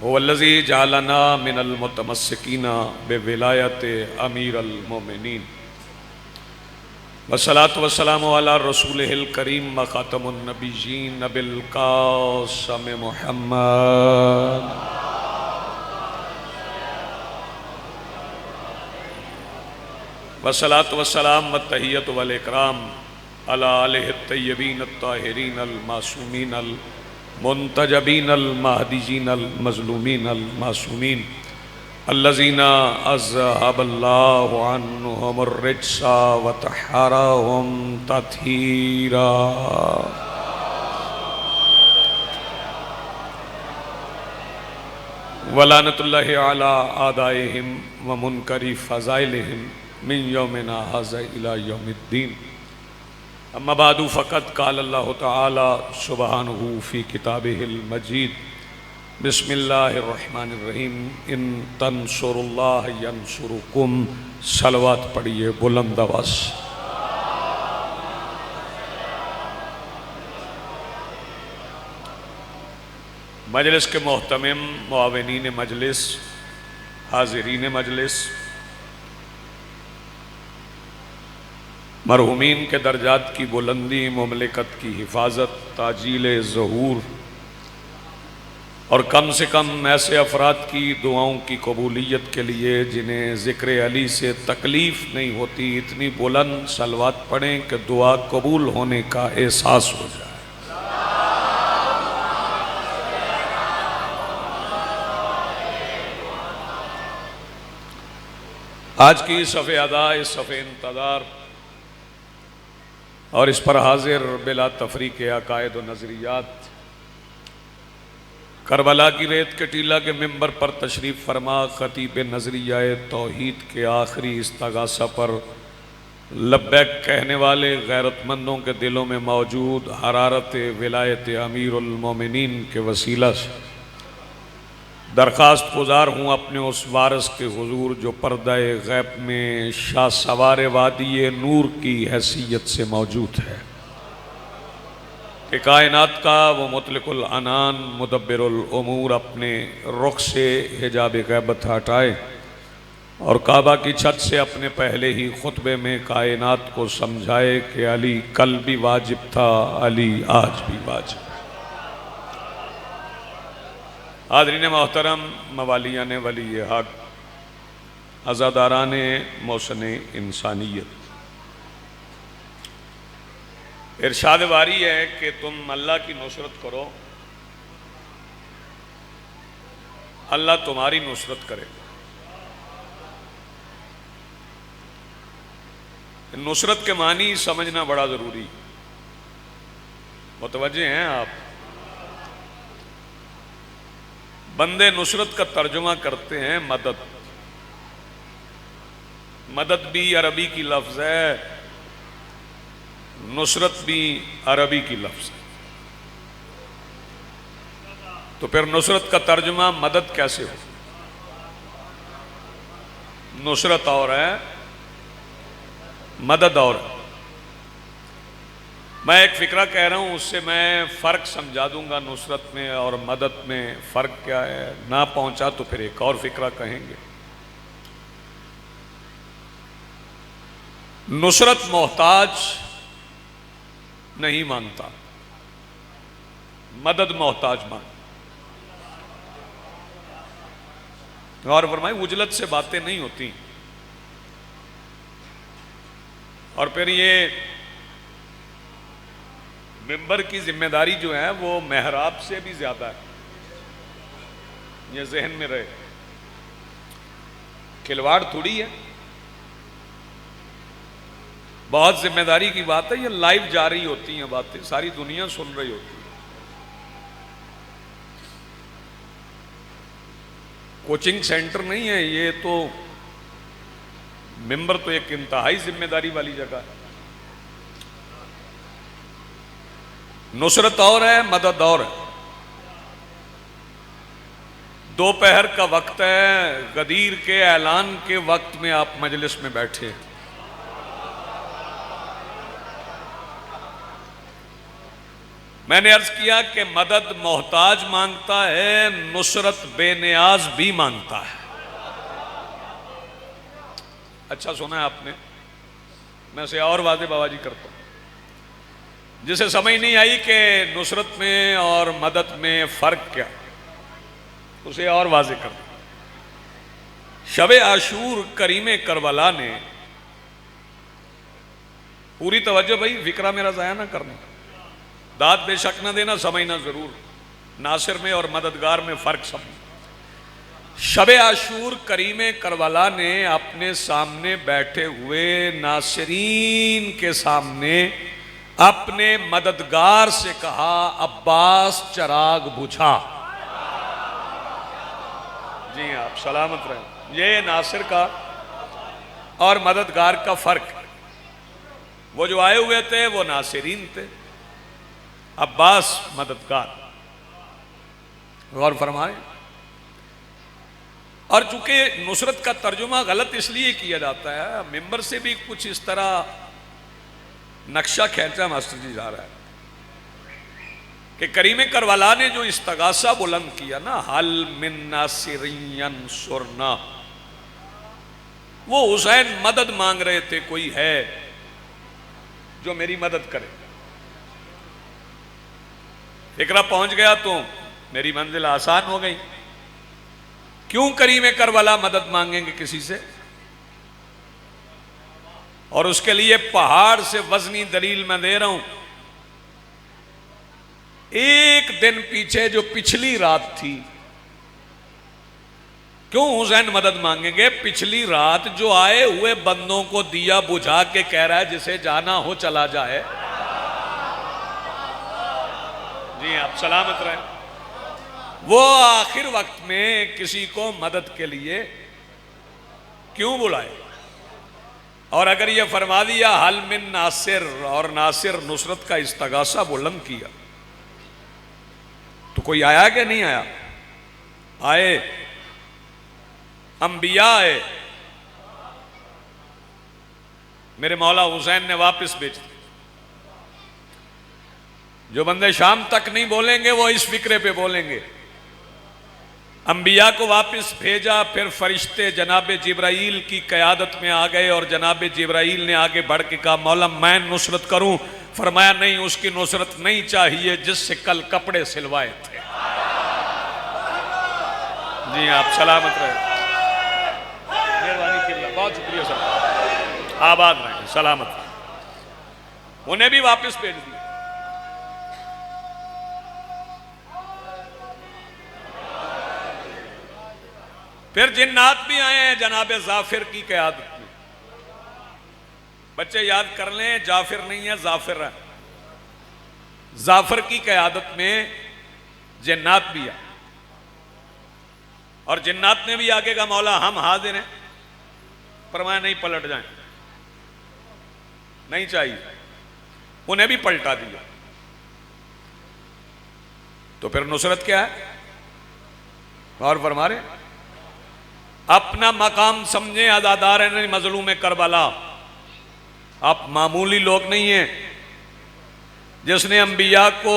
वल्लज़ी जालना मिनल मुतमस्सिकीना बिविलायत अमीरुल मोमिनीन वस्सलातु वस्सलामु अला रसूलिहिल करीम व खातमुन नबिय्यीन नबिल कासिम मुहम्मद वस्सलातु वस्सलाम व तहियतु वल इकराम अला आलिहि तय्यबीन अत्ताहिरीन अल मासूमीन अल मुंतजबीन अल महदीयीन अल मज़लूमीन अल मासूमीन अल्लज़ीना अज़हबल्लाहु अन्हुमुर रिज्सा व तहहरहुम तत्हीरा। वलानतुल्लाहि अला आदाइहिम व मुनकरी फ़ज़ाइलिहिम मिन यौमिना हाज़ा इला यौमिद्दीन। अम्मा बादु फ़क़द क़ालल्लाहु तआला सुब्हानहु फ़ी किताबिहिल मजीद बिस्मिल्लाहिर्रहमानिर्रहीम इन तंसुरुल्लाह यंसुरुकुम। सलवात पढ़िए बुलंद आवाज़। मजलिस के मोहतमिम मुआविनीन मजलिस, हाज़िरीन मजलिस, मरहूमीन के दर्जात की बुलंदी, मुमलिकत की हिफाजत, ताजील ज़हूर और कम से कम ऐसे अफराद की दुआओं की कबूलियत के लिए जिन्हें ज़िक्र अली से तकलीफ़ नहीं होती, इतनी बुलंद सलवात पढ़ें कि दुआ कबूल होने का एहसास हो जाए। आज की सफ़े अदा, इस सफ़े इंतज़ार और इस पर हाजिर बिला तफरीक अकायद व नज़रियात, करबला की रेत के टीला के मिंबर पर तशरीफ़ फरमा ख़तीब नज़रिया तौहीद के आखिरी इस्तगासा पर लब्बैक कहने वाले गैरतमंदों के दिलों में मौजूद हरारत विलायत अमीरुल मोमिनीन के वसीला से दरख्वास्त गुजार हूँ अपने उस वारस के हुजूर जो पर्दाए गैब में शाह सवार वादी नूर की हैसियत से मौजूद है कि कायनात का वो मुतलकुल अनान मुदब्बिरुल उमूर अपने रुख से हिजाब गैबत हटाए और काबा की छत से अपने पहले ही खुतबे में कायनात को समझाए कि अली कल भी वाजिब था, अली आज भी वाजिब। हाज़रीन मोहतरम, मवालियान वली हक, अज़ादारान मौसन इंसानियत, इरशाद वारी है कि तुम अल्लाह की नुसरत करो, अल्लाह तुम्हारी नुसरत करेगा। नुसरत के मानी समझना बड़ा ज़रूरी, मुतवज्जे हैं आप? बंदे नुसरत का तर्जुमा करते हैं मदद। मदद भी अरबी की लफ्ज़ है, नुसरत भी अरबी की लफ्ज़ है। तो फिर नुसरत का तर्जुमा मदद कैसे हो? नुसरत और है, मदद और है। मैं एक फ़िक्रा कह रहा हूँ, उससे मैं फ़र्क समझा दूंगा नुसरत में और मदद में फ़र्क क्या है। ना पहुँचा तो फिर एक और फ़िक्रा कहेंगे। नुसरत मोहताज नहीं मांगता, मदद मोहताज मांगता। और फरमाए उजलत से बातें नहीं होती। और फिर ये मिंबर की जिम्मेदारी जो है वो मेहराब से भी ज्यादा है, ये जहन में रहे। खिलवाड़ थोड़ी है, बहुत जिम्मेदारी की बात है। ये लाइव जा रही होती हैं बातें, सारी दुनिया सुन रही होती है। कोचिंग सेंटर नहीं है ये, तो मिंबर तो एक इंतहाई जिम्मेदारी वाली जगह है। नुसरत और है, मदद और है। दोपहर का वक्त है, गदीर के ऐलान के वक्त में आप मजलिस में बैठे। मैंने अर्ज किया कि मदद मोहताज मांगता है, नुसरत बेनियाज भी मांगता है। अच्छा सुना है आपने। मैं से और वादे बाबाजी करता हूं। जिसे समझ नहीं आई कि नुसरत में और मदद में फर्क क्या, उसे और वाजे कर दो। शबे आशूर करीम करबला ने, पूरी तवज्जो भाई, फिक्रा मेरा ज़ाया ना करना, दाद बेशक ना देना, समझना जरूर। नासिर में और मददगार में फर्क समझ। शबे आशूर करीम करबला ने अपने सामने बैठे हुए नासिरीन के सामने अपने मददगार से कहा, अब्बास चराग बुझा। जी आप सलामत रहे। ये नासिर का और मददगार का फर्क। वो जो आए हुए थे वो नासिरीन थे, अब्बास मददगार। गौर फरमाए। और चूंकि नुसरत का तर्जुमा गलत इसलिए किया जाता है, मिंबर से भी कुछ इस तरह नक्शा खींचा मास्टर जी जा रहा है कि करीम करबला ने जो इस्तगासा बुलंद किया ना, हल मिन नासिरियन सुरना, वो हुसैन मदद मांग रहे थे, कोई है जो मेरी मदद करे। फिक्रा पहुंच गया तो मेरी मंजिल आसान हो गई। क्यों करीम करबला मदद मांगेंगे किसी से? और उसके लिए पहाड़ से वजनी दलील मैं दे रहा हूं। एक दिन पीछे जो पिछली रात थी, क्यों हुसैन मदद मांगेंगे? पिछली रात जो आए हुए बंदों को दिया बुझा के कह रहा है जिसे जाना हो चला जाए। जी आप सलामत रहे। वो आखिर वक्त में किसी को मदद के लिए क्यों बुलाए? और अगर ये फरमा दिया हल मिन नासिर, और नासिर नुसरत का इस्तगासा बुलंद किया, तो कोई आया कि नहीं आया? आए, अंबिया आए। मेरे मौला हुसैन ने वापस भेज दिया। जो बंदे शाम तक नहीं बोलेंगे वो इस फिक्रे पे बोलेंगे। अंबिया को वापस भेजा। फिर फरिश्ते जनाब जिब्राइल की क़यादत में आ गए और जनाब जिब्राइल ने आगे बढ़ के कहा, मौला मैं नुसरत करूं? फरमाया नहीं, उसकी नुसरत नहीं चाहिए जिससे कल कपड़े सिलवाए थे। जी आप सलामत रहे। मेहरबानी किल्ला, बहुत शुक्रिया सर, आबाद रहे, सलामत रहे। उन्हें भी वापस भेज दिया। फिर जिन्नात भी आए हैं जनाब जाफिर की क़यादत में। बच्चे याद कर लें, जाफिर नहीं है, जाफिर है। जाफिर की क़यादत में जिन्नात भी आए, और जिन्नात ने भी आगे का मौला हम हाजिर हैं। फरमाया नहीं, पलट जाएं, नहीं चाहिए। उन्हें भी पलटा दिया। तो फिर नुसरत क्या है? और फरमा रहे, अपना मकाम समझे अदादार है मजलूम करबला। आप मामूली लोग नहीं हैं। जिसने अंबिया को,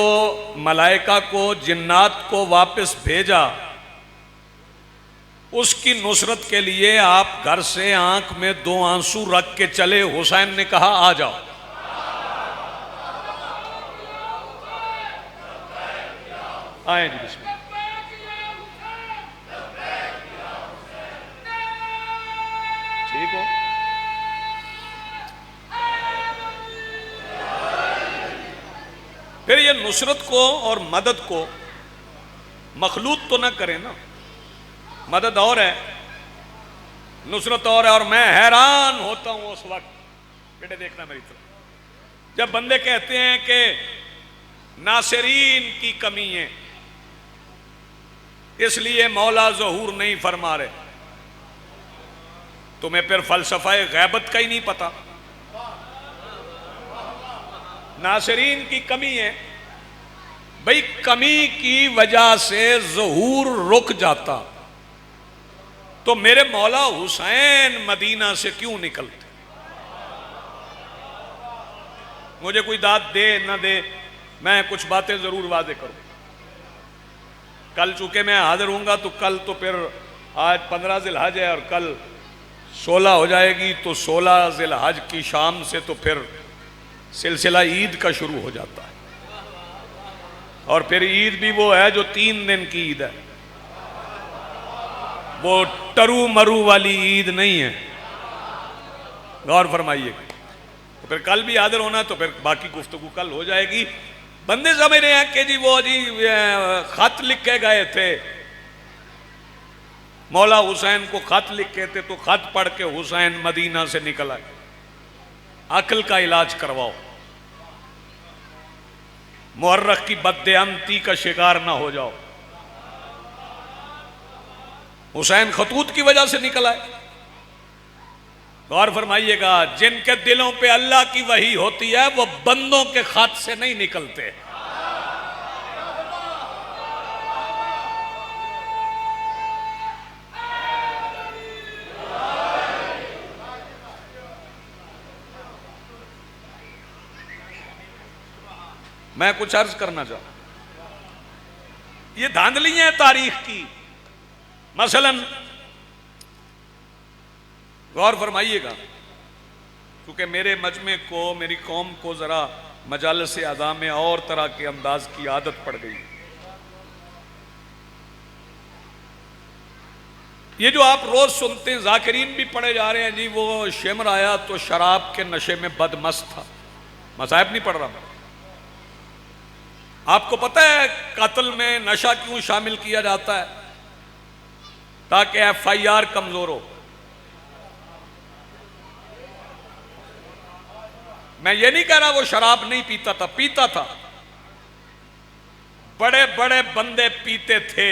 मलाइका को, जिन्नात को वापस भेजा, उसकी नुसरत के लिए आप घर से आंख में 2 आंसू रख के चले। हुसैन ने कहा आ जाओ। आए जी बिस्मिल्लाह। ठीक हो? फिर ये नुसरत को और मदद को मखलूत तो ना करें ना। मदद और है, नुसरत और है। और मैं हैरान होता हूं उस वक्त, बेटे देखना मेरी तरफ, जब बंदे कहते हैं कि नासिरीन की कमी है इसलिए मौला ज़हूर नहीं फरमा रहे। तुम्हें फिर फलसफा गैबत का ही नहीं पता। नासिरीन की कमी है भाई, कमी की वजह से ज़हूर रुक जाता तो मेरे मौला हुसैन मदीना से क्यों निकलते? मुझे कोई दाद दे न दे, मैं कुछ बातें जरूर वादे करूं। कल चूंकि मैं हाजिर हूंगा तो कल तो फिर आज 15 जिलहज है और कल 16 हो जाएगी, तो 16 जिलहज की शाम से तो फिर सिलसिला ईद का शुरू हो जाता है। और फिर ईद भी वो है जो 3 दिन की ईद है, वो टरू मरू वाली ईद नहीं है। गौर फरमाइए। तो फिर कल भी हाजिर होना, तो फिर बाकी गुफ्तगू कल हो जाएगी। बंदे समझ रहे हैं कि जी वो जी खत लिख के गए थे, मौला हुसैन को खत लिखे थे, तो खत पढ़ के हुसैन मदीना से निकल आए। अक्ल का इलाज करवाओ, मुअर्रख की बदअमती का शिकार ना हो जाओ। हुसैन खतूत की वजह से निकल आए। गौर फरमाइएगा, जिनके दिलों पे अल्लाह की वही होती है वो बंदों के खत से नहीं निकलते। मैं कुछ अर्ज करना चाहूं, ये धांधली है तारीख की। मसलन गौर फरमाइएगा, क्योंकि मेरे मजमे को, मेरी कौम को जरा मजालिस अदा में और तरह के अंदाज की आदत पड़ गई। ये जो आप रोज सुनते हैं, जाकिरीन भी पढ़े जा रहे हैं जी, वो शेमर आया तो शराब के नशे में बदमस्त था। मसाइब नहीं पढ़ रहा। आपको पता है कत्ल में नशा क्यों शामिल किया जाता है? ताकि FIR कमजोर हो। मैं ये नहीं कह रहा वो शराब नहीं पीता था, पीता था। बड़े बड़े बंदे पीते थे।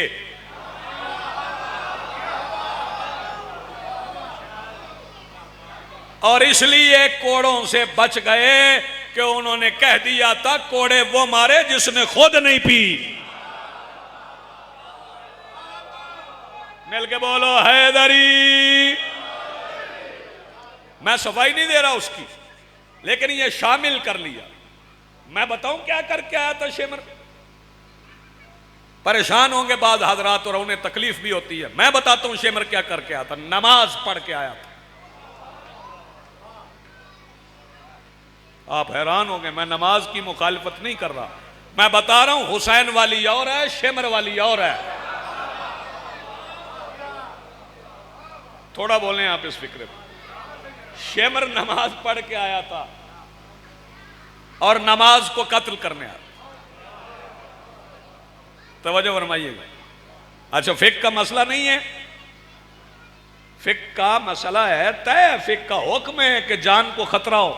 और इसलिए कोड़ों से बच गए कि उन्होंने कह दिया था कोड़े वो मारे जिसने खुद नहीं पी। मिल के बोलो हैदरी। मैं सफाई नहीं दे रहा उसकी, लेकिन ये शामिल कर लिया। मैं बताऊं क्या करके आया था शेमर? परेशान होंगे बाद हजरात और उन्हें तकलीफ भी होती है। मैं बताता हूं शेमर क्या करके आया था। नमाज पढ़ के आया था। आप हैरान होंगे, मैं नमाज की मुखालिफत नहीं कर रहा। मैं बता रहा हूं हुसैन वाली और है, शेमर वाली और है। थोड़ा बोलें आप इस फिक्र में। शेमर नमाज पढ़ के आया था और नमाज को कत्ल करने आया। तवज्जो फरमाइएगा। अच्छा, फिक का मसला नहीं है, फिक का मसला है तय। फिक का हुक्म है कि जान को खतरा हो,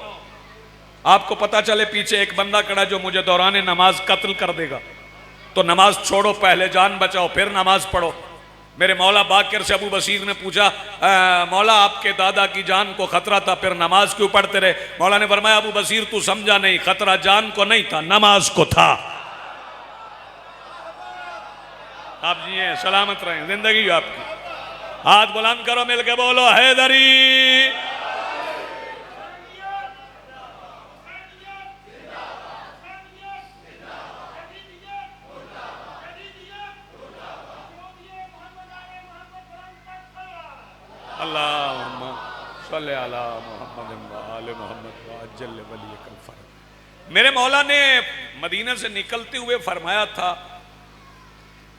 आपको पता चले पीछे एक बंदा खड़ा जो मुझे दौरान नमाज कत्ल कर देगा, तो नमाज छोड़ो, पहले जान बचाओ फिर नमाज पढ़ो। मेरे मौला बाकिर से अबू बसीर ने पूछा, मौला आपके दादा की जान को खतरा था, फिर नमाज क्यों पढ़ते रहे? मौला ने फरमाया, अबू बसीर तू समझा नहीं, खतरा जान को नहीं था, नमाज को था। आप जिए, सलामत रहें, जिंदगी आपकी। हाथ बुलंद करो, मिलके बोलो हैदरी। अल्लाहुम्मा सल्ली अला मुहम्मद व आले मुहम्मद व अज्जल वलियकल फरज। मेरे मौला ने मदीना से निकलते हुए फरमाया था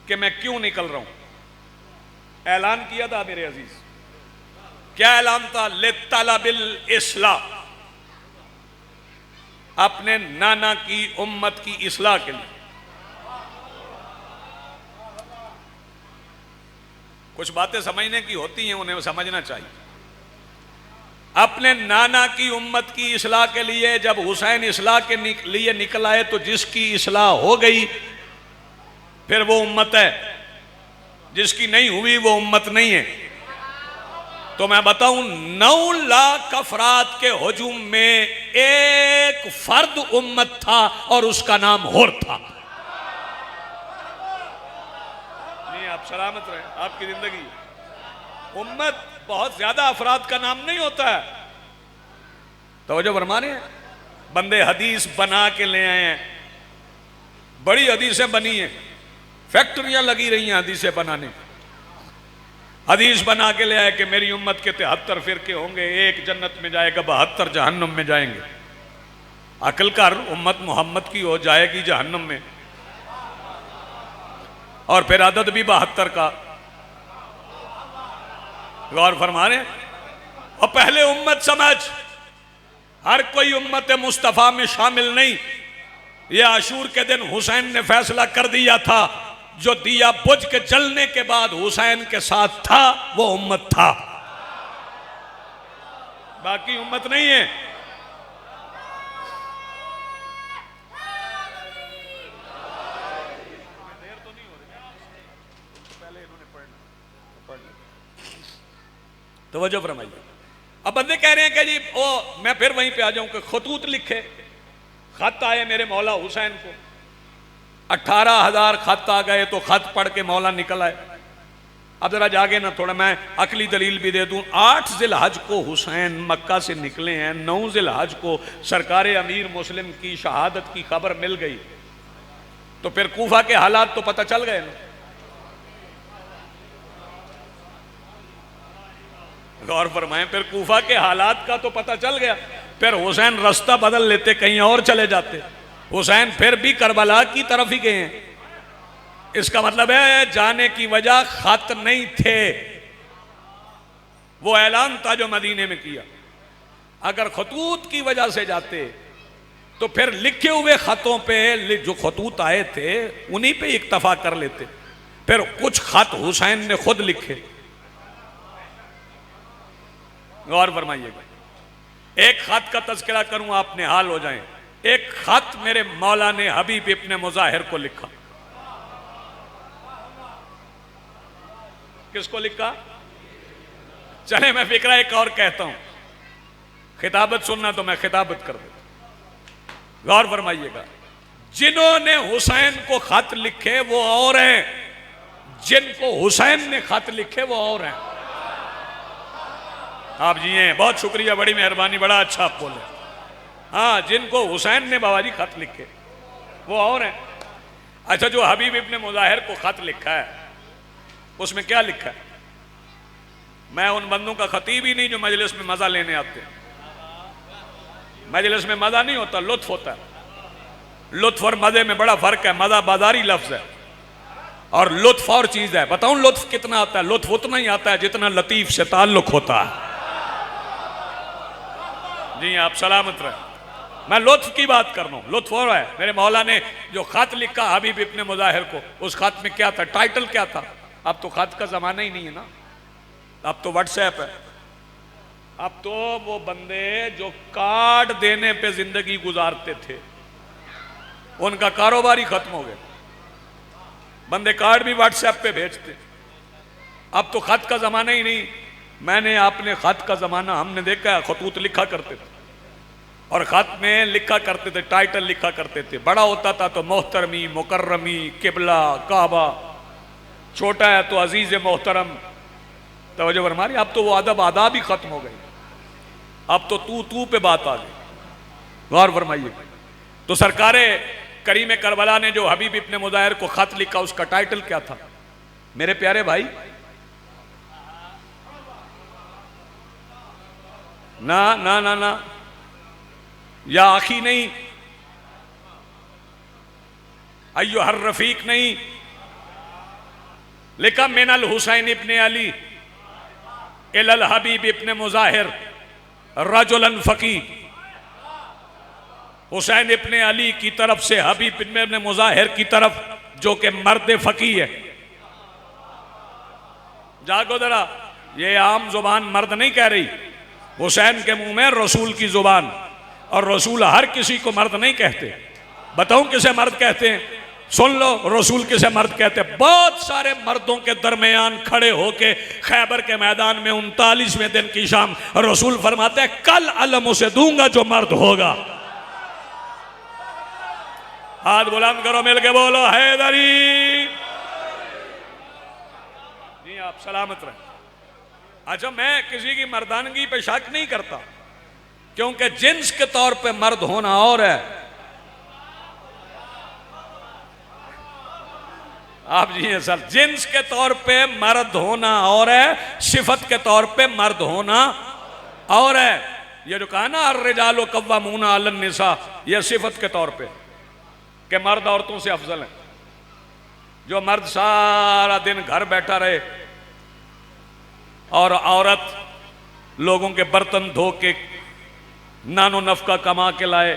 कि मैं क्यों निकल रहा हूं। ऐलान किया था मेरे अजीज। क्या ऐलान था? लितलबिल इस्लाह, अपने नाना की उम्मत की इस्लाह के लिए। कुछ बातें समझने की होती हैं, उन्हें समझना चाहिए। अपने नाना की उम्मत की इस्लाह के लिए जब हुसैन इस्लाह के लिए निकल आए, तो जिसकी इस्लाह हो गई फिर वो उम्मत है, जिसकी नहीं हुई वो उम्मत नहीं है। तो मैं बताऊं, 9 लाख अफराद के हुजूम में एक फर्द उम्मत था और उसका नाम हुर था। आप सलामत रहे, आपकी जिंदगी। उम्मत बहुत ज्यादा अफराद का नाम नहीं होता है। तवज्जो फरमाने, बंदे हदीस बना के ले आए हैं, बड़ी हदीसें बनी हैं, फैक्ट्रियां लगी रही हैं हदीसें बनाने। हदीस बना के ले आए कि मेरी उम्मत के 73 फिरके होंगे, एक जन्नत में जाएगा, 72 जहन्नम में जाएंगे। अकल कर, उम्मत मोहम्मद की हो जाएगी जहन्नम में, और फिर अदद भी 72 का। गौर फरमा रहे। और पहले उम्मत समझ, हर कोई उम्मत मुस्तफ़ा में शामिल नहीं। यह आशूर के दिन हुसैन ने फैसला कर दिया था, जो दिया बुझ के जलने के बाद हुसैन के साथ था वो उम्मत था, बाकी उम्मत नहीं है। तवज्जो फरमाइए। अब बंदे कह रहे हैं कि जी ओ, मैं फिर वहीं पे आ जाऊं कि खतूत लिखे, खत आए मेरे मौला हुसैन को, 18,000 खत आ गए, तो खत पढ़ के मौला निकल आए। अब जरा जागे ना थोड़ा, मैं अकली दलील भी दे दूं। 8 ज़िलहज को हुसैन मक्का से निकले हैं, 9 ज़िलहज को सरकार अमीर मुस्लिम की शहादत की खबर मिल गई, तो फिर कूफा के हालात तो पता चल गए ना। गौर फरमाएं, फिर कूफा के हालात का तो पता चल गया। फिर हुसैन रास्ता बदल लेते, कहीं और चले जाते। हुसैन फिर भी करबला की तरफ ही गए हैं। इसका मतलब है जाने की वजह खत नहीं थे, वो ऐलान था जो मदीने में किया। अगर खतूत की वजह से जाते तो फिर लिखे हुए खतों पे जो खतूत आए थे उन्हीं पे इक्तफा कर लेते। फिर कुछ खत हुसैन ने खुद लिखे। गौर फरमाइएगा, एक खत का तज़किरा करूं आप निहाल हो जाएं। एक खत मेरे मौला ने हबीब इब्ने मुज़ाहिर को लिखा। किसको लिखा? चले मैं फिक्रा एक और कहता हूं, खिताबत सुनना तो मैं खिताबत कर देता। गौर फरमाइएगा, जिन्होंने हुसैन को खत लिखे वो और हैं, जिनको हुसैन ने खत लिखे वो और हैं। आप जी हैं, बहुत शुक्रिया, बड़ी मेहरबानी, बड़ा अच्छा आप बोले। हाँ, जिनको हुसैन ने बाबाजी खत लिखे वो और हैं। अच्छा, जो हबीब इब्ने मुज़ाहिर को खत लिखा है उसमें क्या लिखा है? मैं उन बंदों का खतीब ही नहीं जो मजलिस में मजा लेने आते हैं। मजलिस में मजा नहीं होता, लुत्फ होता है। लुत्फ और मजे में बड़ा फर्क है। मजा बाजारी लफ्ज है और लुत्फ और चीज है। बताऊं लुत्फ कितना आता है? लुत्फ उतना ही आता है जितना लतीफ से ताल्लुक होता है। जी आप सलामत रहे। मैं लुत्फ की बात कर रहा हूं। लुत्फ हो रहा है। मेरे मौला ने जो खत लिखा हबीब इब्ने मुज़ाहिर को, उस खत में क्या था? टाइटल क्या था? अब तो खत का जमाना ही नहीं है ना, अब तो व्हाट्सएप है। अब तो वो बंदे जो कार्ड देने पे जिंदगी गुजारते थे उनका कारोबार ही खत्म हो गया। बंदे कार्ड भी व्हाट्सएप पे भेजते। अब तो खत का जमाना ही नहीं। मैंने आपने खत का जमाना हमने देखा है, खतूत लिखा करते थे और खत में लिखा करते थे, टाइटल लिखा करते थे। बड़ा होता था तो मोहतरमी, मुकर्रमी, किबला, काबा। छोटा है तो अजीज मोहतरम। तवज्जो फरमाइए। अब तो वो अदब आदाब ही खत्म हो गई। अब तो तू पे बात आ गई। गौर फरमाइए। तो सरकारे करीम करबला ने जो हबीब इब्ने मुज़ाहिर को खत लिखा उसका टाइटल क्या था मेरे प्यारे भाई? ना ना ना ना, या आखी नहीं, अय्यो हर रफीक नहीं, लिखा मिनल हुसैन इब्ने अली इलल हबीब इब्ने मुज़ाहिर रजुलन फकी। हुसैन इब्ने अली की तरफ से हबीब इब्ने मुज़ाहिर की तरफ जो कि मर्द फकी है। जागो जरा, ये आम जुबान मर्द नहीं कह रही। हुसैन के मुंह में रसूल की जुबान, और रसूल हर किसी को मर्द नहीं कहते। बताऊं किसे मर्द कहते हैं? सुन लो, रसूल किसे मर्द कहते हैं। बहुत सारे मर्दों के दरमियान खड़े होके खैबर के मैदान में 39वें दिन की शाम रसूल फरमाते हैं, कल अलम उसे दूंगा जो मर्द होगा। हाथ बुलंद करो, मिलके बोलो हैदरी। जी आप सलामत रहे। अच्छा, मैं किसी की मर्दानगी पे शक नहीं करता, क्योंकि जिन्स के तौर पे मर्द होना और है आप जी हैं सर। जिन्स के तौर पे मर्द होना और है, सिफत के तौर पे मर्द होना और है। ये जो कहा ना अर्रिजालु कव्वामूना अलन निसा, ये सिफत के तौर पे कि मर्द औरतों से अफजल है। जो मर्द सारा दिन घर बैठा रहे और औरत लोगों के बर्तन धो के नानो नफका कमा के लाए,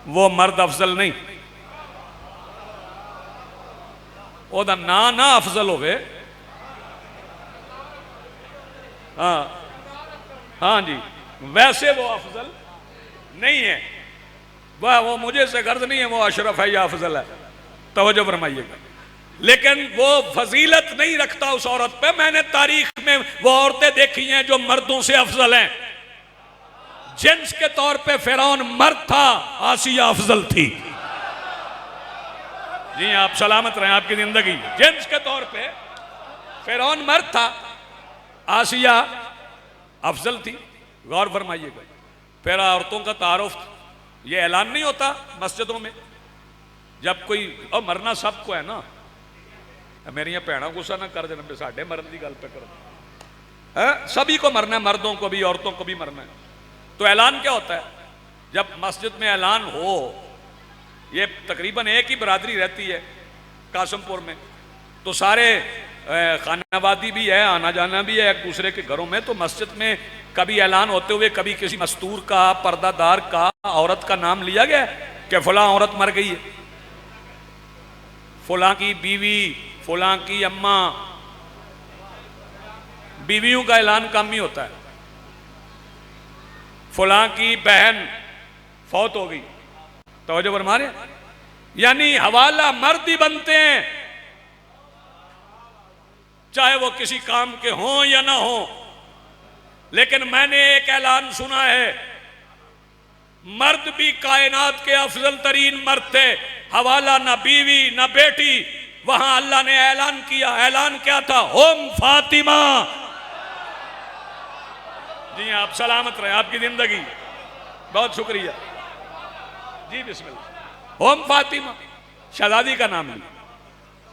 वो मर्द अफजल नहीं। ओदा ना अफजल हो गए। हाँ हाँ जी, वैसे वो अफजल नहीं है। वह वो मुझे से गर्ज नहीं है वो अशरफ है या अफजल है, तवज्जो फरमाइएगा। लेकिन वो फजीलत नहीं रखता उस औरत पे। मैंने तारीख में वो औरतें देखी हैं जो मर्दों से अफजल हैं। जिन्स के तौर पे फिरौन मर्द था, आसिया अफजल थी। जी आप सलामत रहें, आपकी जिंदगी। जिन्स के तौर पे फिरौन मर्द था, आसिया अफजल थी। गौर फरमाइएगा। फिर औरतों का तारुफ, ये ऐलान नहीं होता मस्जिदों में जब कोई, और मरना सबको है ना। मेरिया भैन गुस्सा ना कर देना, साढ़े मरन की गल पे कर, सभी को मरना है, मर्दों को भी औरतों को भी मरना है। तो ऐलान क्या होता है? जब मस्जिद में ऐलान हो, ये तकरीबन एक ही बरादरी रहती है कासमपुर में, तो सारे खानावादी भी है, आना जाना भी है एक दूसरे के घरों में। तो मस्जिद में कभी ऐलान होते हुए कभी किसी मस्तूर का, पर्दादार का, औरत का नाम लिया गया कि फलां औरत मर गई है, फलां की बीवी, फलां की अम्मा। बीवियों का ऐलान कम ही होता है। फलां की बहन फौत हो गई, तवज्जो फरमा रहे हैं। यानी हवाला मर्द ही बनते हैं, चाहे वो किसी काम के हों या ना हो। लेकिन मैंने एक ऐलान सुना है, मर्द भी कायनात के अफजल तरीन मर्द थे। हवाला ना बीवी ना बेटी, वहां अल्लाह ने ऐलान किया। ऐलान क्या था? ओम फातिमा। जी आप सलामत रहे, आपकी जिंदगी। बहुत शुक्रिया जी, बिस्मिल्लाह। ओम फातिमा शहजादी का नाम है।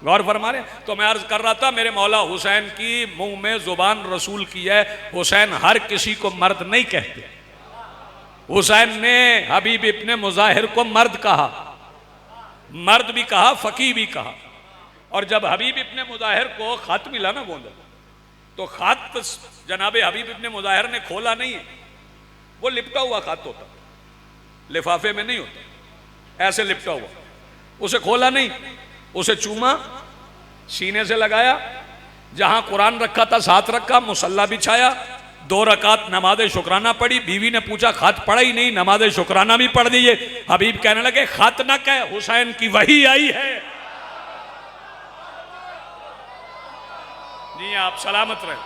गौर फरमा रहे। तो मैं अर्ज कर रहा था, मेरे मौला हुसैन की मुंह में जुबान रसूल की है। हुसैन हर किसी को मर्द नहीं कहते। हुसैन ने हबीब इब्ने मुजाहिर को मर्द कहा, मर्द भी कहा, फकी भी कहा। और जब हबीब इब्ने मुजाहिर को खत मिला ना गोंदा, तो खत जनाबे हबीब इब्ने मुजाहिर ने खोला नहीं है। वो लिपटा हुआ खत होता, लिफाफे में नहीं होता, ऐसे लिपटा हुआ। उसे खोला नहीं, उसे चूमा, सीने से लगाया, जहां कुरान रखा था साथ रखा, मुसल्ला बिछाया, 2 रकात नमाज शुक्राना पढ़ी। बीवी ने पूछा खत पढ़ा ही नहीं, नमाज शुक्राना भी पढ़ दीजिए। हबीब कहने लगे खत न कहे, हुसैन की वही आई है। जी आप सलामत रहे,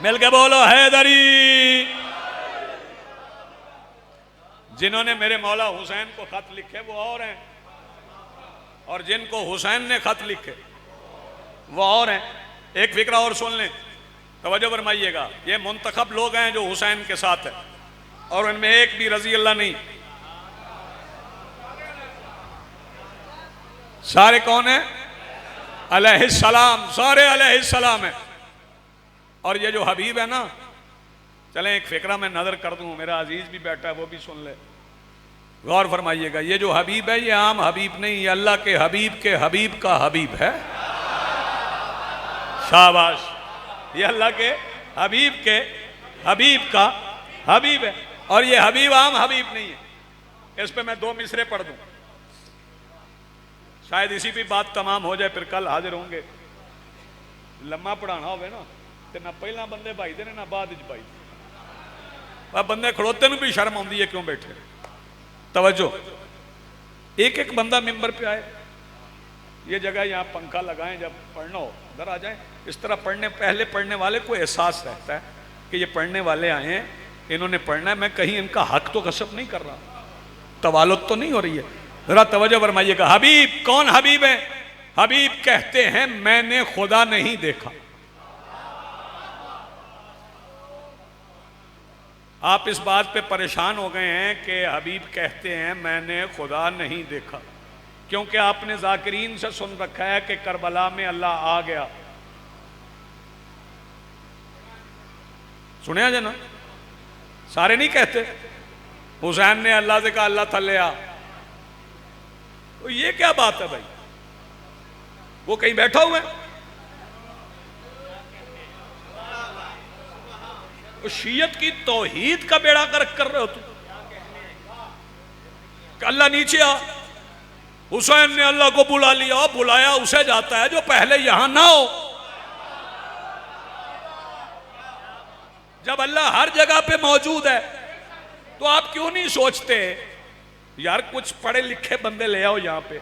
मिल के बोलो हैदरी। जिन्होंने मेरे मौला हुसैन को खत लिखे वो और हैं, और जिनको हुसैन ने खत लिखे वो और हैं। एक फिक्रा और सुन लें, तवज्जो फरमाइएगा। ये मुंतखब लोग हैं जो हुसैन के साथ है, और उनमें एक भी रजी अल्लाह नहीं। सारे कौन है? अलैहिस्सलाम, सारे अलैहिस्सलाम है। और ये जो हबीब है ना, चलें एक फिक्रा में नजर कर दूं, मेरा अजीज भी बैठा है वो भी सुन ले। गौर फरमाइएगा, ये जो हबीब है ये आम हबीब नहीं, ये अल्लाह के हबीब का हबीब है। शाबाश, ये अल्लाह के हबीब का हबीब है। और ये हबीब आम हबीब नहीं है। इस पे मैं 2 मिसरे पढ़ दूं, शायद इसी पे बात तमाम हो जाए, फिर कल हाजिर होंगे। लम्मा पढ़ाना हो ना, तो ना पहला बंदे भाई दे ना बाद भाई, बंदे खड़ोते भी शर्म आती है, क्यों बैठे। तवज्जो, एक एक बंदा मिंबर पे आए, ये जगह यहाँ पंखा लगाएं, जब पढ़ना हो इधर आ जाए। इस तरह पहले पढ़ने वाले को एहसास रहता है कि ये पढ़ने वाले आए हैं, इन्होंने पढ़ना है, मैं कहीं इनका हक तो कसब नहीं कर रहा, तवालुत तो नहीं हो रही है। जरा तवज्जो फरमाइएगा। हबीब कौन हबीब है? हबीब कहते हैं मैंने खुदा नहीं देखा। आप इस बात पे परेशान हो गए हैं कि हबीब कहते हैं मैंने खुदा नहीं देखा। क्योंकि आपने जाकिरीन से सुन रखा है कि करबला में अल्लाह आ गया, सुने जना, सारे नहीं कहते। हुसैन ने अल्लाह से कहा अल्लाह थल्ले आ, तो ये क्या बात है भाई? वो कहीं बैठा हुआ है? तो शीयत की तौहीद का बेड़ा गर्क कर रहे हो तुम। अल्लाह नीचे आ, हुसैन ने अल्लाह को बुला लिया, बुलाया उसे जाता है जो पहले यहां ना हो। जब अल्लाह हर जगह पे मौजूद है तो आप क्यों नहीं सोचते यार कुछ पढ़े लिखे बंदे ले आओ यहां पे?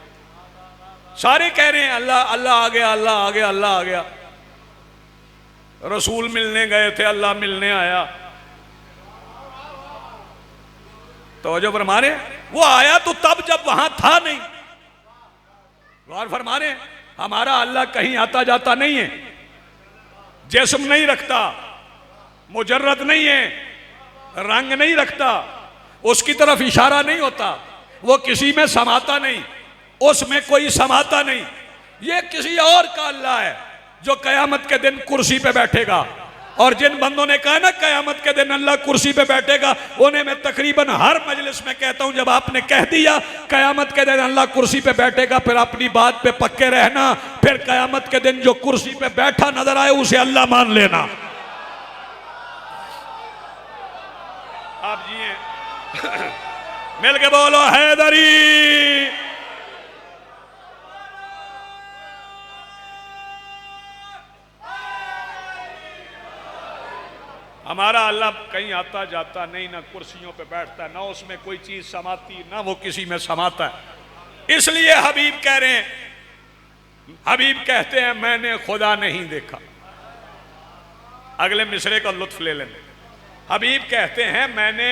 सारे कह रहे हैं अल्लाह अल्लाह आ गया, अल्लाह आ गया, अल्लाह आ गया। रसूल मिलने गए थे, अल्लाह मिलने आया। तो जो फरमा रहे वो आया तो तब जब वहां था नहीं। गौर फरमा रहे हमारा अल्लाह कहीं आता जाता नहीं है, जिस्म नहीं रखता, मुजर्रद नहीं है, रंग नहीं रखता, उसकी तरफ इशारा नहीं होता, वो किसी में समाता नहीं, उसमें कोई समाता नहीं। ये किसी और का अल्लाह है जो कयामत के दिन कुर्सी पे बैठेगा। और जिन बंदों ने कहा ना कयामत के दिन अल्लाह कुर्सी पे बैठेगा, उन्हें मैं तकरीबन हर मजलिस में कहता हूं जब आपने कह दिया कयामत के दिन अल्लाह कुर्सी पे बैठेगा, फिर अपनी बात पे पक्के रहना। फिर कयामत के दिन जो कुर्सी पे बैठा नजर आए उसे अल्लाह मान लेना। आप जिए मिल के बोलो हैदरी। हमारा अल्लाह कहीं आता जाता नहीं, ना कुर्सियों पे बैठता, ना उसमें कोई चीज समाती, ना वो किसी में समाता है। इसलिए हबीब कह रहे हैं, हबीब कहते हैं मैंने खुदा नहीं देखा। अगले मिसरे का लुत्फ ले लेंगे। हबीब कहते हैं मैंने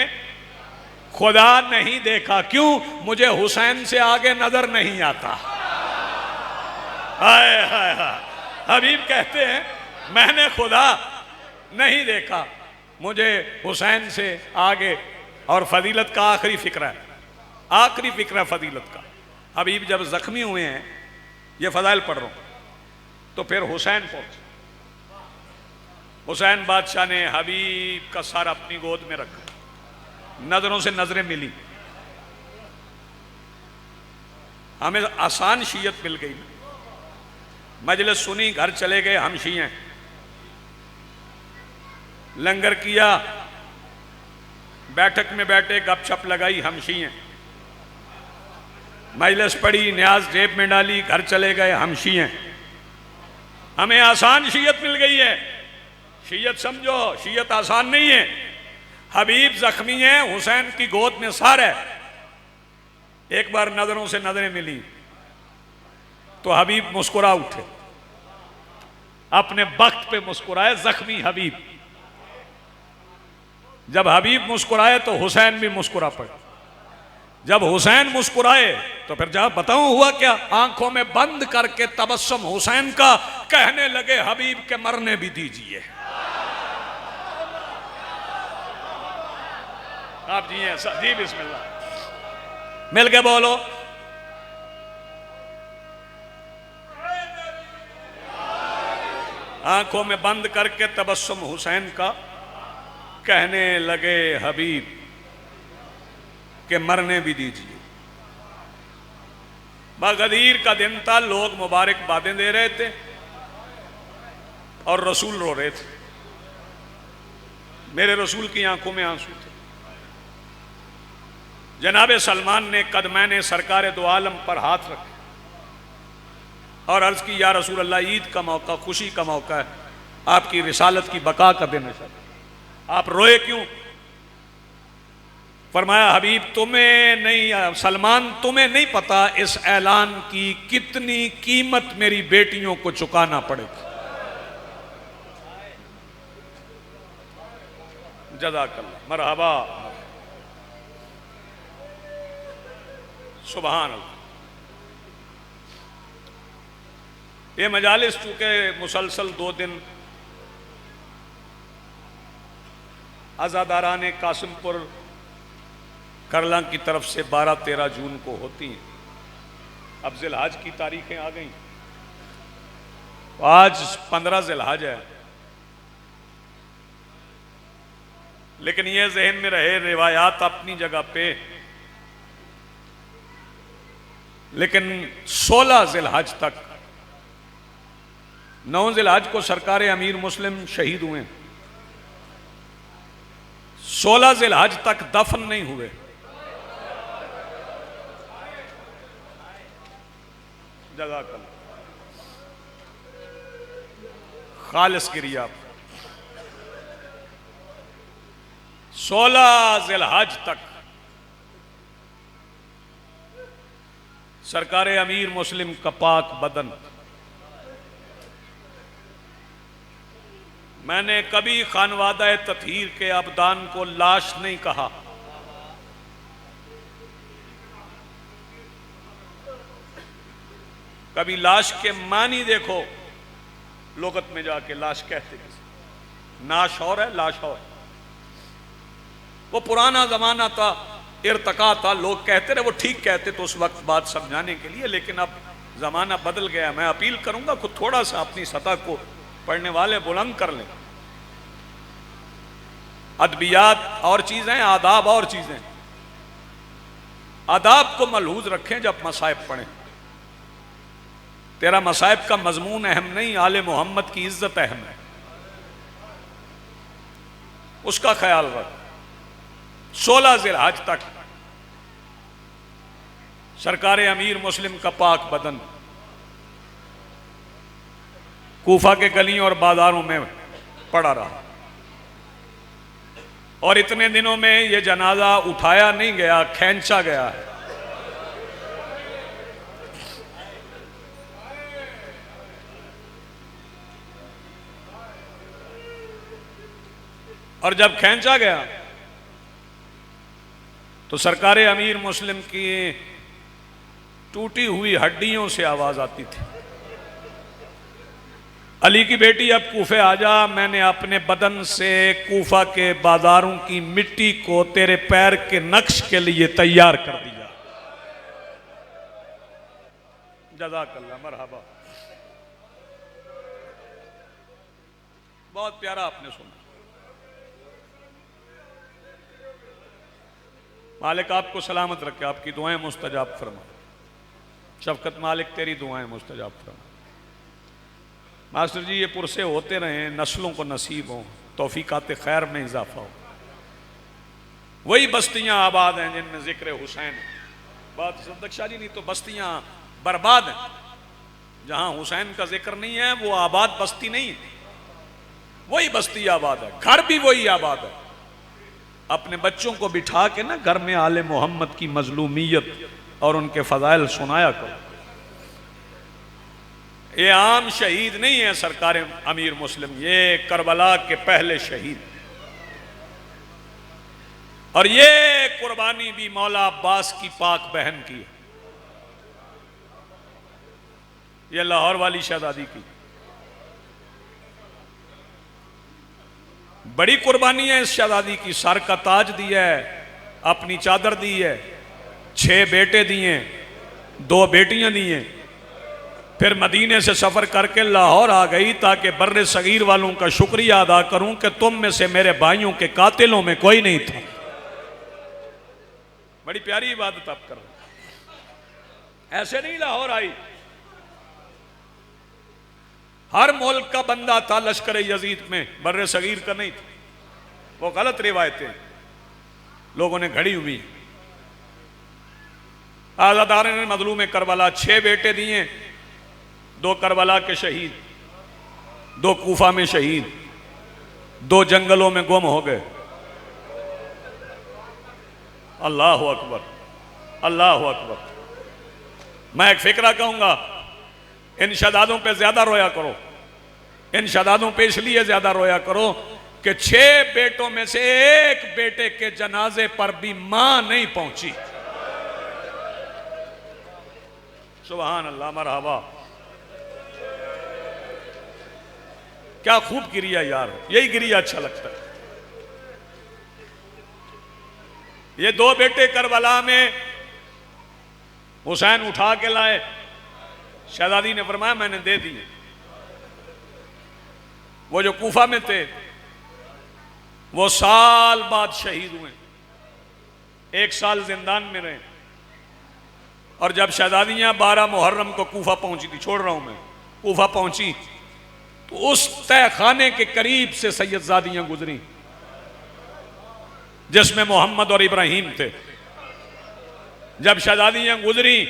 खुदा नहीं देखा। क्यों? मुझे हुसैन से आगे नजर नहीं आता। हाय हाय हाय। हबीब कहते हैं मैंने खुदा नहीं देखा, मुझे हुसैन से आगे। और फजीलत का आखिरी फिक्र है, आखिरी फिक्र है फजीलत का। हबीब जब जख्मी हुए हैं, ये फजाइल पढ़ रहा हूं, तो फिर हुसैन पहुंचे। हुसैन बादशाह ने हबीब का सर अपनी गोद में रखा, नजरों से नजरें मिली। हमें आसान शीयत मिल गई, मजलिस सुनी, घर चले गए, हम शी हैं। लंगर किया, बैठक में बैठे, गपशप लगाई, हम शी हैं। मजलिस पड़ी, न्याज जेब में डाली, घर चले गए, हम शी हैं। हमें आसान शीयत मिल गई है। शीयत समझो, शीयत आसान नहीं है। हबीब जख्मी है, हुसैन की गोद में सर है। एक बार नजरों से नजरें मिली तो हबीब मुस्कुरा उठे, अपने वक्त पे मुस्कुराए। जख्मी हबीब, जब हबीब मुस्कुराए तो हुसैन भी मुस्कुरा पड़े। जब हुसैन मुस्कुराए तो फिर जब बताऊं हुआ क्या, आंखों में बंद करके तबस्सुम हुसैन का, कहने लगे हबीब के मरने भी दीजिए। आप जी हैं जी, बिस्मिल्लाह, मिल के बोलो। आंखों में बंद करके तबस्सुम हुसैन का, कहने लगे हबीब के मरने भी दीजिए। बगदीर का दिन था, लोग मुबारकबादें दे रहे थे और रसूल रो रहे थे। मेरे रसूल की आंखों में आंसू थे। जनाब सलमान ने कदमैन सरकार दो आलम पर हाथ रखे और अर्ज की, या रसूल अल्लाह, ईद का मौका, खुशी का मौका है, आपकी रिसालत की बका का दिन है, आप रोए क्यों? फरमाया हबीब तुम्हें नहीं, सलमान तुम्हें नहीं पता इस ऐलान की कितनी कीमत मेरी बेटियों को चुकाना पड़ेगी। जज़ाकल्लाह, मरहबा, सुभान अल्लाह। ये मजालिस चूंकि मुसलसल 2 दिन आज़ादारान कासिमपुर, , करला की तरफ से 12-13 जून को होती हैं। अब जिलहज की तारीखें आ गई, आज 15 जिलहज है। लेकिन यह जहन में रहे, रिवायात अपनी जगह पे, लेकिन 16 जिलहज तक, 9 जिलहज को सरकार अमीर मुस्लिम शहीद हुए, 16 जिलहज तक दफन नहीं हुए। जज़ाकल्लाह, खालिस गिरिया 16 जिलहज तक सरकार अमीर मुस्लिम का पाक बदन। मैंने कभी खानवादा ततहीर के अबदान को लाश नहीं कहा, कभी लाश के मानी देखो, लोगत में जाके लाश कहते हैं, नाश और है लाश और है। वो पुराना जमाना था, इर्तका था, लोग कहते रहे, वो ठीक कहते तो उस वक्त बात समझाने के लिए, लेकिन अब जमाना बदल गया। मैं अपील करूंगा खुद थोड़ा सा अपनी सतह को पढ़ने वाले बुलंद कर लें। अदबियात और चीजें, आदाब और चीजें। आदाब को मलहूज रखें जब मसाइब पढ़ें। तेरा मसाइब का मजमून अहम नहीं, आले मोहम्मद की इज्जत अहम है, उसका ख्याल रख। 16 जिलहज तक सरकार अमीर मुस्लिम का पाक बदन कूफा के गलियों और बाजारों में पड़ा रहा, और इतने दिनों में यह जनाजा उठाया नहीं गया, खींचा गया है। और जब खींचा गया तो सरकार अमीर मुस्लिम की टूटी हुई हड्डियों से आवाज आती थी, अली की बेटी अब कूफे आ जा, मैंने अपने बदन से कूफा के बाजारों की मिट्टी को तेरे पैर के नक्श के लिए तैयार कर दिया। जज़ाकल्लाह, मरहबा। बहुत प्यारा आपने सुना। मालिक आपको सलामत रखे, आपकी दुआएं मुस्तजाब फरमा। शफकत मालिक तेरी दुआएं मुस्तजाब फरमा। मास्टर जी ये पुरसे होते रहे, नस्लों को नसीब हो, तौफीकात खैर में इजाफा हो। वही बस्तियां आबाद हैं जिनमें जिक्र हुसैन। बात सद्दक शाह जी, नहीं तो बस्तियां बर्बाद हैं। जहां हुसैन का जिक्र नहीं है वो आबाद बस्ती नहीं है, वही बस्ती आबाद है, घर भी वही आबाद है। अपने बच्चों को बिठा के ना घर में आले मोहम्मद की मजलूमियत और उनके फजाइल सुनाया करो। ये आम शहीद नहीं है सरकार अमीर मुस्लिम, ये करबला के पहले शहीद, और ये कुर्बानी भी मौला अब्बास की पाक बहन की है, ये लाहौर वाली शहजादी की। बड़ी कुर्बानी है इस शहजादी की, सर का ताज दिया है, अपनी चादर दी है, 6 बेटे दिए, 2 बेटियां दी हैं, फिर मदीने से सफर करके लाहौर आ गई ताकि बर्रे सगीर वालों का शुक्रिया अदा करूं कि तुम में से मेरे भाइयों के कातिलों में कोई नहीं था। बड़ी प्यारी इबादत आप कर रहे, ऐसे नहीं लाहौर आई, हर मुल्क का बंदा था लश्कर यजीद में, बर्रे सगीर का नहीं था। वो गलत रिवायतें लोगों ने घड़ी हुई। आजादार ने मजलूम करबला 6 बेटे दिए, 2 करबला के शहीद, 2 कूफा में शहीद, 2 जंगलों में गुम हो गए। अल्लाह अकबर, अल्लाह अकबर। मैं एक फिक्रा कहूंगा, इन शहादतों पे ज्यादा रोया करो, इन शहादतों पे इसलिए ज्यादा रोया करो कि 6 बेटों में से एक बेटे के जनाजे पर भी मां नहीं पहुंची। सुभान अल्लाह, मरहबा। क्या खूब गिरिया यार, यही गिरिया अच्छा लगता है। ये 2 बेटे करबला में हुसैन उठा के लाए, शहजादी ने फरमाया मैंने दे दिए। वो जो कूफा में थे वो साल बाद शहीद हुए, 1 साल जिंदान में रहे। और जब शहजादियां 12 मुहर्रम को कूफा पहुंची थी, छोड़ रहा हूं मैं, कूफा पहुंची तो उस तय खाने के करीब से सैयदजादियां गुजरी जिसमें मोहम्मद और इब्राहिम थे। जब शहजादियां गुजरी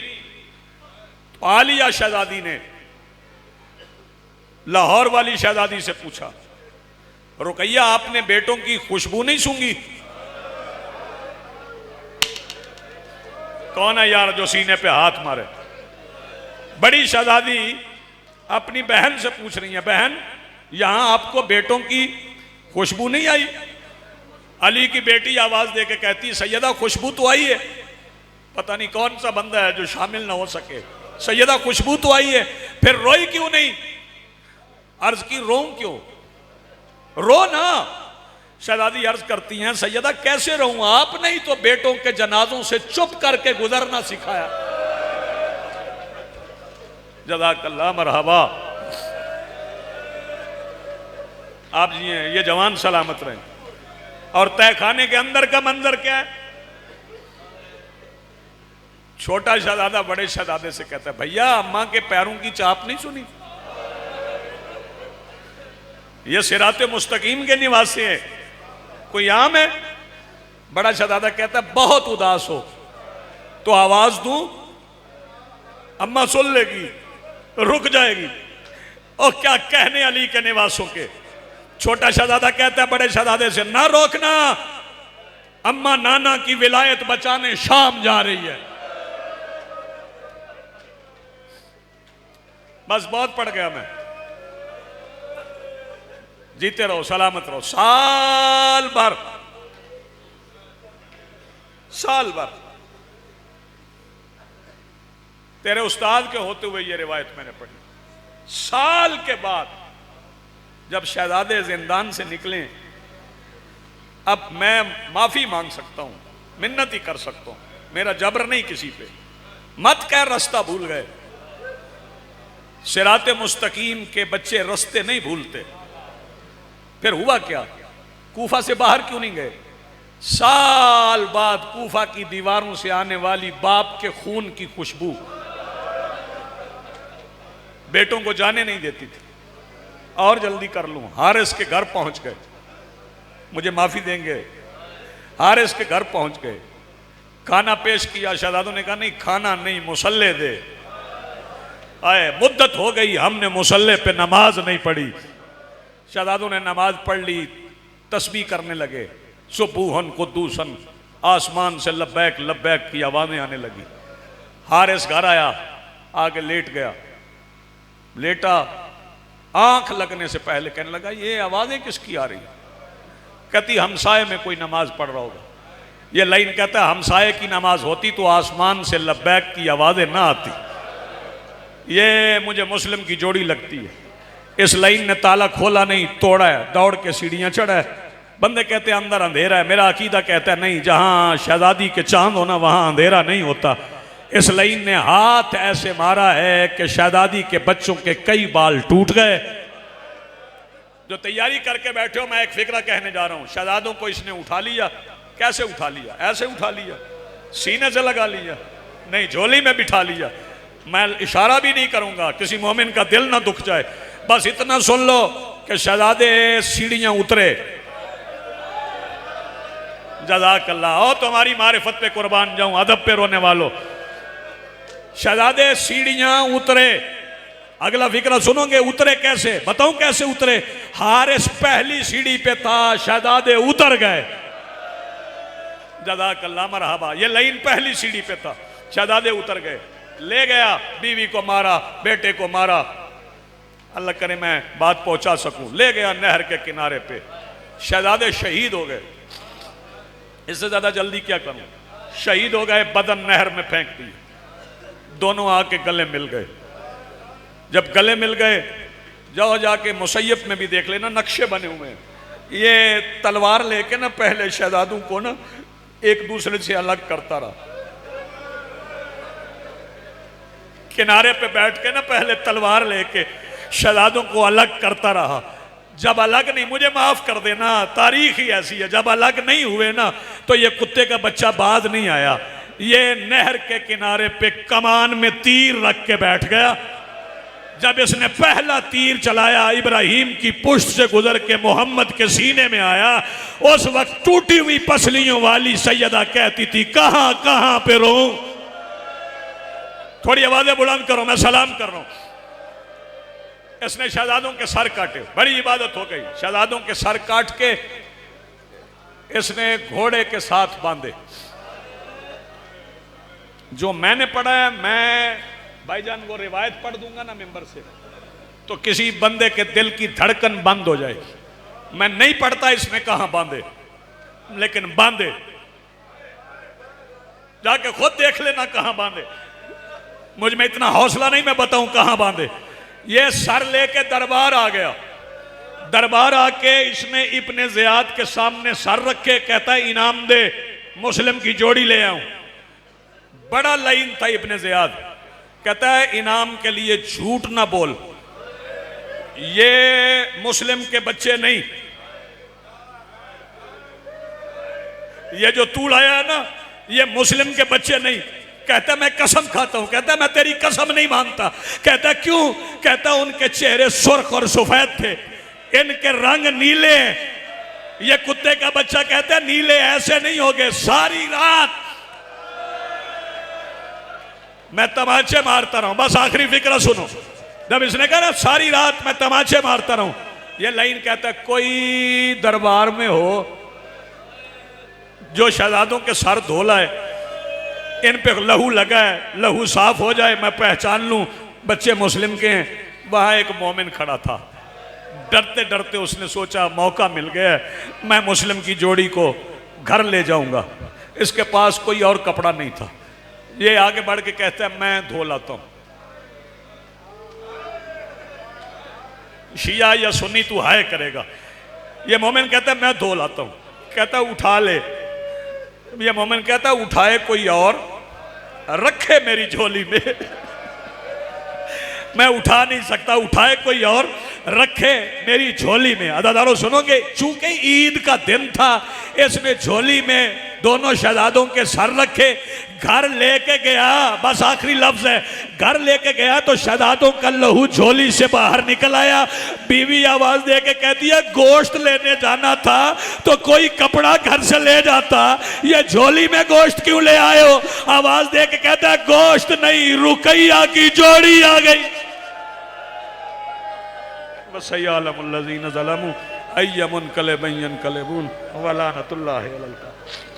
तो आलिया शहजादी ने लाहौर वाली शहजादी से पूछा, रुकैया आपने बेटों की खुशबू नहीं सूंघी? कौन है यार जो सीने पे हाथ मारे? बड़ी शहजादी अपनी बहन से पूछ रही है, बहन यहां आपको बेटों की खुशबू नहीं आई? अली की बेटी आवाज दे के कहती, सैयदा खुशबू तो आई है। पता नहीं कौन सा बंदा है जो शामिल ना हो सके। सैयदा खुशबू तो आई है, फिर रोई क्यों नहीं? अर्ज की रो क्यों? रो ना। शहजादी अर्ज करती हैं, सैयदा कैसे रहूं, आपने ही तो बेटों के जनाजों से चुप करके गुजरना सिखाया। जज़ाकल्लाह मरहबा। आप जी हैं, ये जवान सलामत रहे। और तय खाने के अंदर का मंजर क्या है? छोटा शहजादा बड़े शहजादे से कहता है, भैया अम्मा के पैरों की चाप नहीं सुनी? ये सिराते मुस्तकीम के निवासी है, कोई आम है? बड़ा शहजादा कहता है, बहुत उदास हो तो आवाज दूं, अम्मा सुन लेगी, रुक जाएगी। और क्या कहने अली के निवासों के। छोटा शहजादा कहता है बड़े शहजादे से, ना रोकना, अम्मा नाना की विलायत बचाने शाम जा रही है। बस बहुत पड़ गया मैं। जीते रहो, सलामत रहो। साल भर तेरे उस्ताद के होते हुए ये रिवायत मैंने पढ़ी। साल के बाद जब शहजादे जिंदान से निकले, अब मैं माफी मांग सकता हूं, मिन्नत ही कर सकता हूं, मेरा जबर नहीं किसी पे। मत कह रास्ता भूल गए। सिराते मुस्तकीम के बच्चे रास्ते नहीं भूलते। फिर हुआ क्या? कूफा से बाहर क्यों नहीं गए? साल बाद कूफा की दीवारों से आने वाली बाप के खून की खुशबू बेटों को जाने नहीं देती थी। और जल्दी कर लूं, हारिस के घर पहुंच गए। मुझे माफी देंगे, हारिस के घर पहुंच गए, खाना पेश किया। शहजादों ने कहा नहीं खाना नहीं, मुसल्ले दे। आए मुद्दत हो गई, हमने मुसल्ले पे नमाज नहीं पढ़ी। शहजादों ने नमाज पढ़ ली, तस्बीह करने लगे, सुबूहन कुद्दूसन, आसमान से लब्बैक लब्बैक की आवाजें आने लगी। हारिस घर आया, आगे लेट गया, लेटा, आंख लगने से पहले कहने लगा ये आवाजें किसकी आ रही? कहती हमसाए में कोई नमाज पढ़ रहा होगा। ये लाइन कहता है हमसाए की नमाज होती तो आसमान से लब्बैक की आवाजें ना आती। ये मुझे मुस्लिम की जोड़ी लगती है। इस लाइन ने ताला खोला नहीं, तोड़ा है, दौड़ के सीढ़ियां चढ़ा है। बंदे कहते हैं अंदर अंधेरा है, मेरा अकीदा कहता है नहीं, जहां शहजादी के चांद होना वहां अंधेरा नहीं होता। इस लाइन ने हाथ ऐसे मारा है कि शहजादी के बच्चों के कई बाल टूट गए। जो तैयारी करके बैठे हो, मैं एक फिक्रा कहने जा रहा हूं। शहजादों को इसने उठा लिया। कैसे उठा लिया? ऐसे उठा लिया, सीने से लगा लिया, नहीं झोली में बिठा लिया। मैं इशारा भी नहीं करूंगा, किसी मोमिन का दिल ना दुख जाए। बस इतना सुन लो कि शहजादे सीढ़ियां उतरे। जज़ाकल्लाह। और तुम्हारी मारिफत पे कुर्बान जाऊं, अदब पे रोने वालों। शहजादे सीढ़ियां उतरे। अगला फिक्रा सुनोगे, उतरे कैसे? बताऊं कैसे उतरे? हारिस पहली सीढ़ी पे था, शहजादे उतर गए। जज़ाकल्लाह मरहबा। ये लाइन पहली सीढ़ी पे था, शहजादे उतर गए। ले गया, बीवी को मारा, बेटे को मारा। अल्लाह करे मैं बात पहुंचा सकूं। ले गया नहर के किनारे पे, शहजादे शहीद हो गए। इससे ज्यादा जल्दी क्या करूं? शहीद हो गए, बदन नहर में फेंक दिए। दोनों आके गले मिल गए। जब गले मिल गए, जाओ जाके मुसैयब में भी देख लेना, नक्शे बने हुए हैं। ये तलवार लेके ना पहले शहजादों को ना एक दूसरे से अलग करता रहा। किनारे पे बैठ के ना पहले तलवार लेके शहजादों को अलग करता रहा। जब अलग नहीं, मुझे माफ कर देना, तारीख ही ऐसी है, जब अलग नहीं हुए ना तो ये कुत्ते का बच्चा बाज नहीं आया। ये नहर के किनारे पे कमान में तीर रख के बैठ गया। जब इसने पहला तीर चलाया, इब्राहिम की पुष्ट से गुजर के मोहम्मद के सीने में आया। उस वक्त टूटी हुई पसलियों वाली सैयदा कहती थी, कहां कहां पे रो। थोड़ी आवाजें बुलंद करो, मैं सलाम कर रहा हूं। इसने शहजादों के सर काटे, बड़ी इबादत हो गई। शहजादों के सर काट के इसने घोड़े के साथ बांधे। जो मैंने पढ़ा है, मैं भाईजान वो रिवायत पढ़ दूंगा ना मिंबर से, तो किसी बंदे के दिल की धड़कन बंद हो जाएगी। मैं नहीं पढ़ता इसने कहां बांधे, लेकिन बांधे, जाके खुद देख लेना कहां बांधे। मुझ में इतना हौसला नहीं मैं बताऊं कहां बांधे। ये सर लेके दरबार आ गया। दरबार आके इसने इब्ने ज़ियाद के सामने सर रखे, कहता है इनाम दे, मुस्लिम की जोड़ी ले आऊं। बड़ा लाइन था इब्ने ज़ियाद, कहता है इनाम के लिए झूठ ना बोल, ये मुस्लिम के बच्चे नहीं, ये जो तू लाया है ना ये मुस्लिम के बच्चे नहीं। कहता मैं कसम खाता हूं, कहता मैं तेरी कसम नहीं मानता। कहता क्यों? कहता उनके चेहरे सुर्ख और सफेद थे, इनके रंग नीले। ये कुत्ते का बच्चा कहता है नीले ऐसे नहीं हो गए। सारी रात मैं तमाचे मारता रहा हूं, बस आखिरी फिक्र सुनो। जब इसने कहा ना सारी रात मैं तमाचे मारता रहा हूं, ये लाइन कहता है कोई दरबार में हो जो शहजादों के सर धोला है, इन पे लहू लगा है, लहू साफ हो जाए, मैं पहचान लूं बच्चे मुस्लिम के हैं। वहां एक मोमिन खड़ा था। डरते डरते उसने सोचा मौका मिल गया, मैं मुस्लिम की जोड़ी को घर ले जाऊंगा। इसके पास कोई और कपड़ा नहीं था। ये आगे बढ़ के कहता है मैं धो लाता हूं। शिया या सुन्नी तू हाय करेगा। ये मोमिन कहता है मैं धो लाता हूं। कहता उठा ले। ये मोमिन कहता उठाए कोई और रखे मेरी झोली में। मैं उठा नहीं सकता, उठाए कोई और रखे मेरी झोली में। अदादारों सुनोगे, चूंकि ईद का दिन था इसने झोली में दोनों शहजादों के सर रखे, घर लेके गया। बस आखिरी लफ्ज है, घर लेके गया तो शहजादों का लहू झोली से बाहर निकल आया। बीवी आवाज दे के कहती है गोश्त लेने जाना था तो कोई कपड़ा घर से ले जाता, ये झोली में गोश्त क्यों ले आए हो? आवाज दे के कहता है गोश्त नहीं, रुकैया की जोड़ी आ गई। वसय्यलमुल्लज़ीना ज़लमू अय्यमुनक़लिबिन यनक़लिबून वलानतुल्लाहि अलल काफ़िरीन।